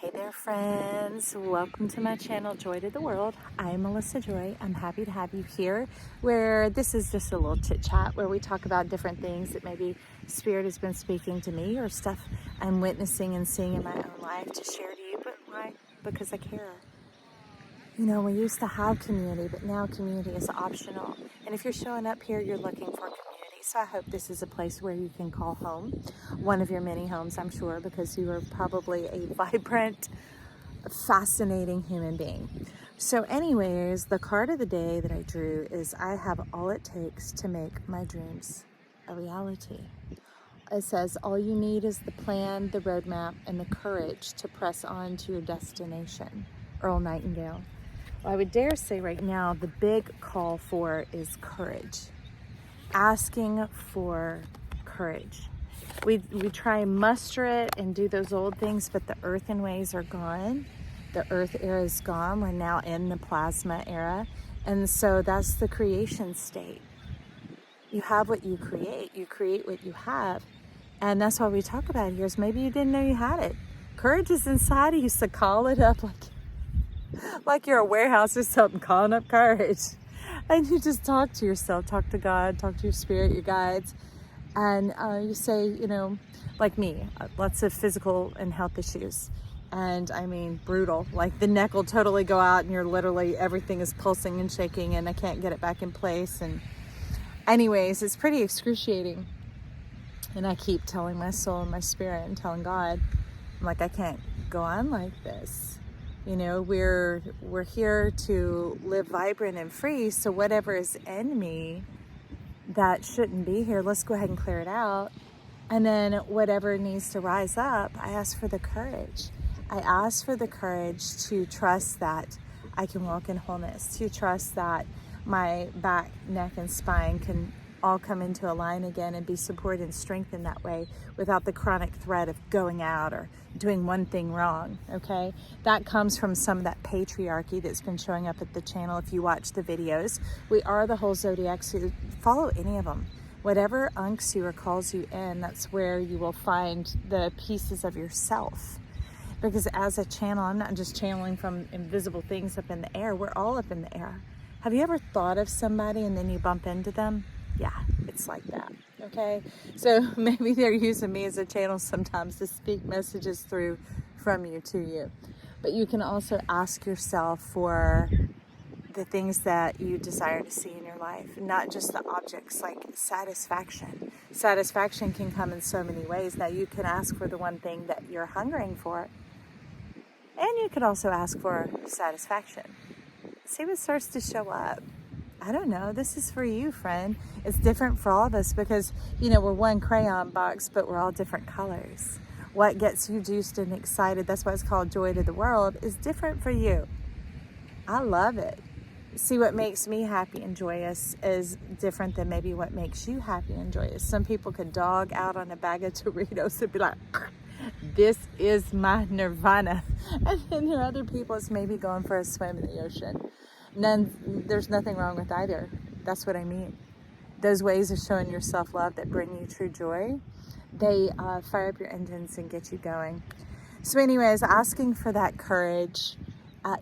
Hey there, friends. Welcome to my channel, Joy to the World. I'm Melissa Joy. I'm happy to have you here, where this is just a little chit chat where we talk about different things that maybe Spirit has been speaking to me or stuff I'm witnessing and seeing in my own life to share to you. But why? Because I care. You know, we used to have community, but now community is optional. And if you're showing up here, you're looking for community. So I hope this is a place where you can call home, one of your many homes, I'm sure, because you are probably a vibrant, fascinating human being. So anyways, the card of the day that I drew is I have all it takes to make my dreams a reality. It says, all you need is the plan, the roadmap, and the courage to press on to your destination. Earl Nightingale. Well, I would dare say right now, the big call for is courage. Asking for courage. We try and muster it and do those old things, but the earthen ways are gone. The earth era is gone. We're now in the plasma era. And so that's the creation state. You have what you create. You create what you have. And that's why we talk about here is maybe you didn't know you had it. Courage is inside of you, so call it up like you're a warehouse or something, calling up courage. And you just talk to yourself, talk to God, talk to your spirit, your guides. And you say, you know, like me, lots of physical and health issues. And I mean, brutal. Like the neck will totally go out and you're literally, everything is pulsing and shaking and I can't get it back in place. And anyways, it's pretty excruciating. And I keep telling my soul and my spirit and telling God, I'm like, I can't go on like this. You know, we're here to live vibrant and free. So whatever is in me that shouldn't be here, let's go ahead and clear it out. And then whatever needs to rise up, I ask for the courage. I ask for the courage to trust that I can walk in wholeness, to trust that my back, neck, and spine can all come into a line again and be supported and strengthened that way without the chronic threat of going out or doing one thing wrong, okay? That comes from some of that patriarchy that's been showing up at the channel. If you watch the videos, we are the whole zodiac, so follow any of them. Whatever unks you or calls you in, that's where you will find the pieces of yourself. Because as a channel, I'm not just channeling from invisible things up in the air, we're all up in the air. Have you ever thought of somebody and then you bump into them? Yeah, it's like that, okay? So maybe they're using me as a channel sometimes to speak messages through from you to you. But you can also ask yourself for the things that you desire to see in your life, not just the objects, like satisfaction. Satisfaction can come in so many ways. Now you can ask for the one thing that you're hungering for, and you could also ask for satisfaction. See what starts to show up. I don't know. This is for you, friend. It's different for all of us because, you know, we're one crayon box, but we're all different colors. What gets you juiced and excited, that's why it's called Joy to the World, is different for you. I love it. See, what makes me happy and joyous is different than maybe what makes you happy and joyous. Some people could dog out on a bag of Doritos and be like, this is my nirvana. And then there are other people that's maybe going for a swim in the ocean. There's nothing wrong with either. That's what I mean. Those ways of showing your self-love that bring you true joy, they fire up your engines and get you going. So anyways, asking for that courage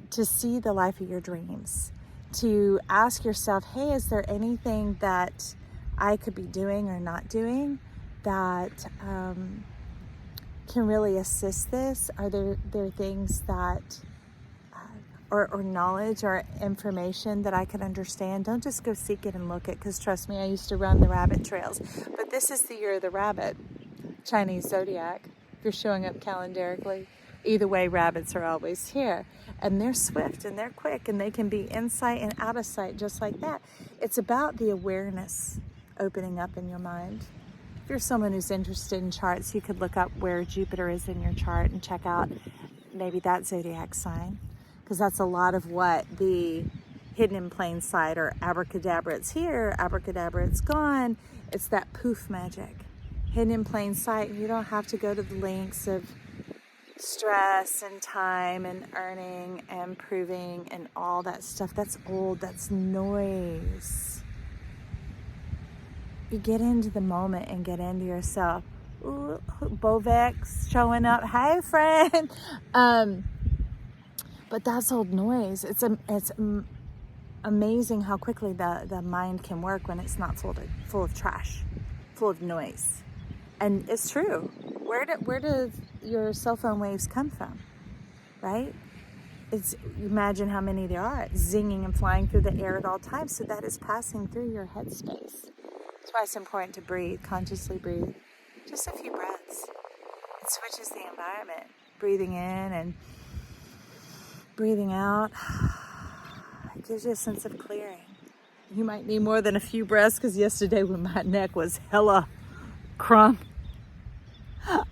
to see the life of your dreams, to ask yourself, hey, is there anything that I could be doing or not doing that can really assist this? Are there things that or knowledge or information that I can understand? Don't just go seek it and look it, because trust me, I used to run the rabbit trails. But this is the year of the rabbit, Chinese zodiac. If you're showing up calendarically, either way, rabbits are always here. And they're swift and they're quick and they can be in sight and out of sight just like that. It's about the awareness opening up in your mind. If you're someone who's interested in charts, you could look up where Jupiter is in your chart and check out maybe that zodiac sign. Because that's a lot of what the hidden in plain sight or abracadabra, it's here, abracadabra, it's gone. It's that poof magic, hidden in plain sight. You don't have to go to the lengths of stress and time and earning and proving and all that stuff. That's old, that's noise. You get into the moment and get into yourself. Ooh, Bovex showing up. Hey, friend. But that's old noise. It's amazing how quickly the mind can work when it's not full of trash, full of noise. And it's true. Where do your cell phone waves come from, right? Imagine how many there are, zinging and flying through the air at all times. So that is passing through your headspace. That's why it's important to breathe, consciously breathe. Just a few breaths. It switches the environment. Breathing in and breathing out. It gives you a sense of clearing. You might need more than a few breaths, because yesterday when my neck was hella crunk,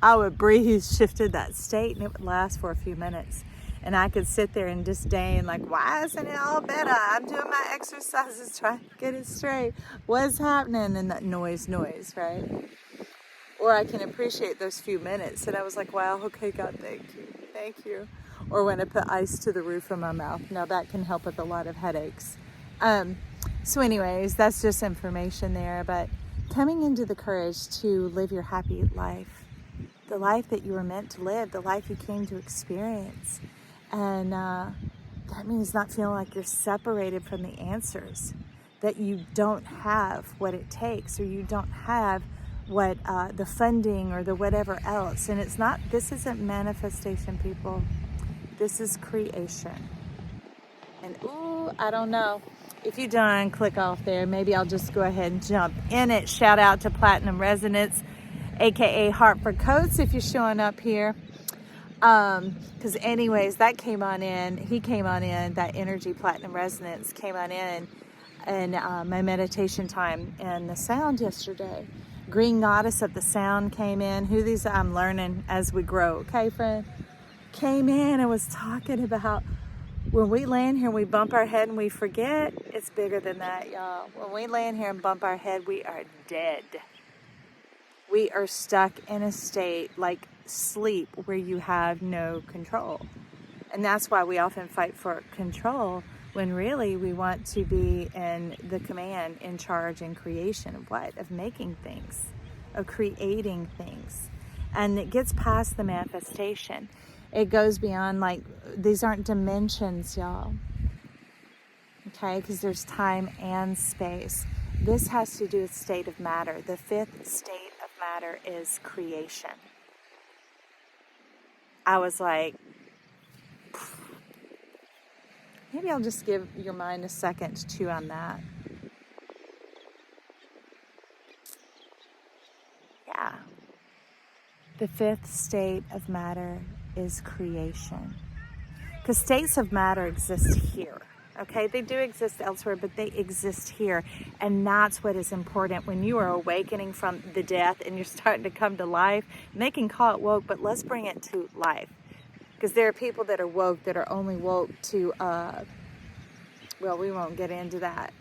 I would breathe, shifted that state, and it would last for a few minutes. And I could sit there and disdain, like, why isn't it all better? I'm doing my exercises, trying to get it straight. What's happening? And that noise, right? Or I can appreciate those few minutes. And I was like, wow, okay, God, thank you. Or when I put ice to the roof of my mouth. Now that can help with a lot of headaches. So anyways, that's just information there. But coming into the courage to live your happy life, the life that you were meant to live, the life you came to experience. And that means not feeling like you're separated from the answers, that you don't have what it takes, or you don't have what the funding or the whatever else. And this isn't manifestation, people. This is creation. And ooh, I don't know. If you're done, click off there. Maybe I'll just go ahead and jump in it. Shout out to Platinum Resonance, aka Hartford Coates, if you're showing up here. Because anyways, that came on in. He came on in. That energy, Platinum Resonance, came on in my meditation time and the sound yesterday. Green Goddess of the Sound came in. Who these? I'm learning as we grow. Okay, friend. Came in and was talking about when we land here and we bump our head and we forget, it's bigger than that, y'all. When we land here and bump our head, we are dead. We are stuck in a state like sleep where you have no control. And that's why we often fight for control when really we want to be in the command, in charge, in creation of what? Of making things, of creating things. And it gets past the manifestation. It goes beyond, like, these aren't dimensions, y'all. Okay, because there's time and space. This has to do with state of matter. The fifth state of matter is creation. I was like, maybe I'll just give your mind a second to chew on that. Yeah. The fifth state of matter is creation. Because states of matter exist here. Okay, they do exist elsewhere, but they exist here. And that's what is important when you are awakening from the death and you're starting to come to life. And they can call it woke, but let's bring it to life. Because there are people that are woke that are only woke to, well, we won't get into that.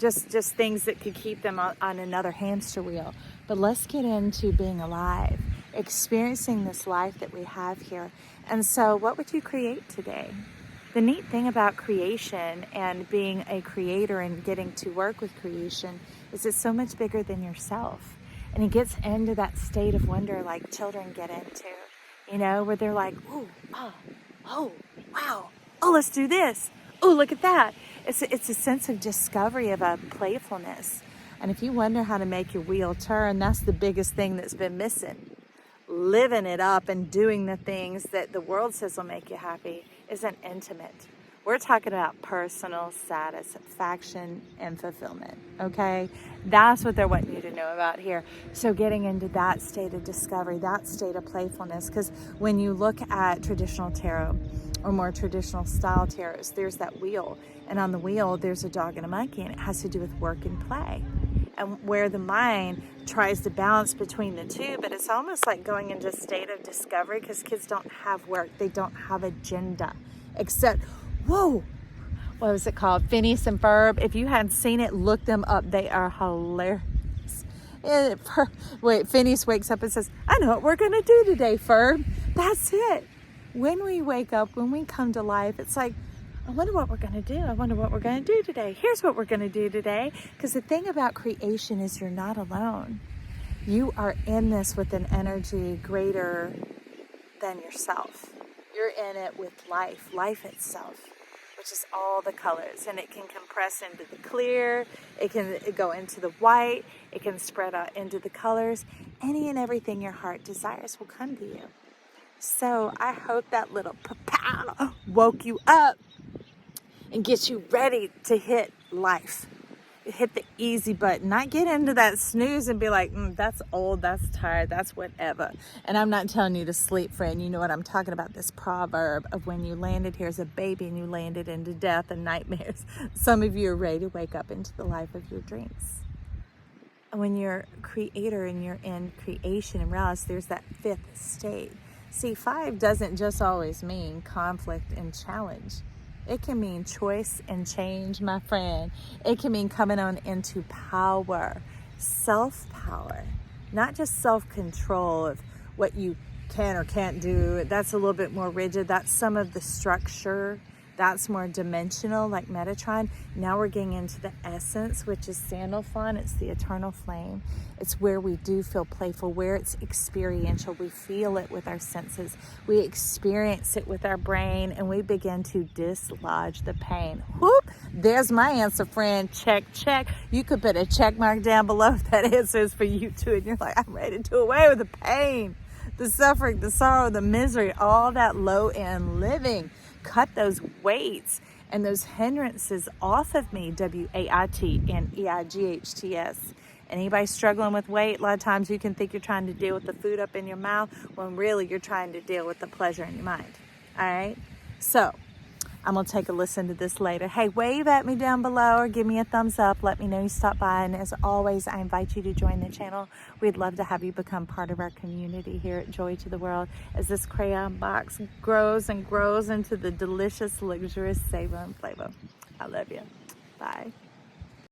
Just things that could keep them on another hamster wheel. But let's get into being alive, experiencing this life that we have here. And so what would you create today? The neat thing about creation and being a creator and getting to work with creation is it's so much bigger than yourself. And it gets into that state of wonder like children get into, you know, where they're like, ooh, oh, wow, oh, let's do this. Oh, look at that. It's a sense of discovery, of a playfulness. And if you wonder how to make your wheel turn, that's the biggest thing that's been missing. Living it up and doing the things that the world says will make you happy isn't intimate. We're talking about personal satisfaction and fulfillment, okay? That's what they're wanting you to know about here. So getting into that state of discovery, that state of playfulness, because when you look at traditional tarot or more traditional style tarots, there's that wheel. And on the wheel, there's a dog and a monkey, and it has to do with work and play. And where the mind tries to balance between the two, but it's almost like going into a state of discovery because kids don't have work. They don't have agenda. Except, whoa, what was it called? Phineas and Ferb. If you hadn't seen it, look them up. They are hilarious. Phineas wakes up and says, I know what we're going to do today, Ferb. That's it. When we wake up, when we come to life, it's like, I wonder what we're going to do. I wonder what we're going to do today. Here's what we're going to do today. Because the thing about creation is you're not alone. You are in this with an energy greater than yourself. You're in it with life itself, which is all the colors, and it can compress into the clear, it can go into the white, it can spread out into the colors. Any and everything your heart desires will come to you. So I hope that little pow woke you up and get you ready to hit life. Hit the easy button, not get into that snooze and be like, that's old, that's tired, that's whatever. And I'm not telling you to sleep, friend. You know what I'm talking about, this proverb of when you landed here as a baby and you landed into death and nightmares. Some of you are ready to wake up into the life of your dreams. And when you're a creator and you're in creation and realize there's that fifth state. See, 5 doesn't just always mean conflict and challenge. It can mean choice and change, my friend. It can mean coming on into power, self-power, not just self-control of what you can or can't do. That's a little bit more rigid. That's some of the structure. That's more dimensional, like Metatron. Now we're getting into the essence, which is Sandalphon. It's the eternal flame. It's where we do feel playful, where it's experiential. We feel it with our senses. We experience it with our brain, and we begin to dislodge the pain. Whoop! There's my answer, friend. Check, check. You could put a check mark down below if that answer is for you too, and you're like, I'm ready to do away with the pain, the suffering, the sorrow, the misery, all that low-end living. Cut those weights and those hindrances off of me, W-A-I-T and E-I-G-H-T-S. Anybody struggling with weight, a lot of times you can think you're trying to deal with the food up in your mouth when really you're trying to deal with the pleasure in your mind. All right? So I'm going to take a listen to this later. Hey, wave at me down below or give me a thumbs up. Let me know you stopped by. And as always, I invite you to join the channel. We'd love to have you become part of our community here at Joy to the World as this crayon box grows and grows into the delicious, luxurious savor and flavor. I love you. Bye.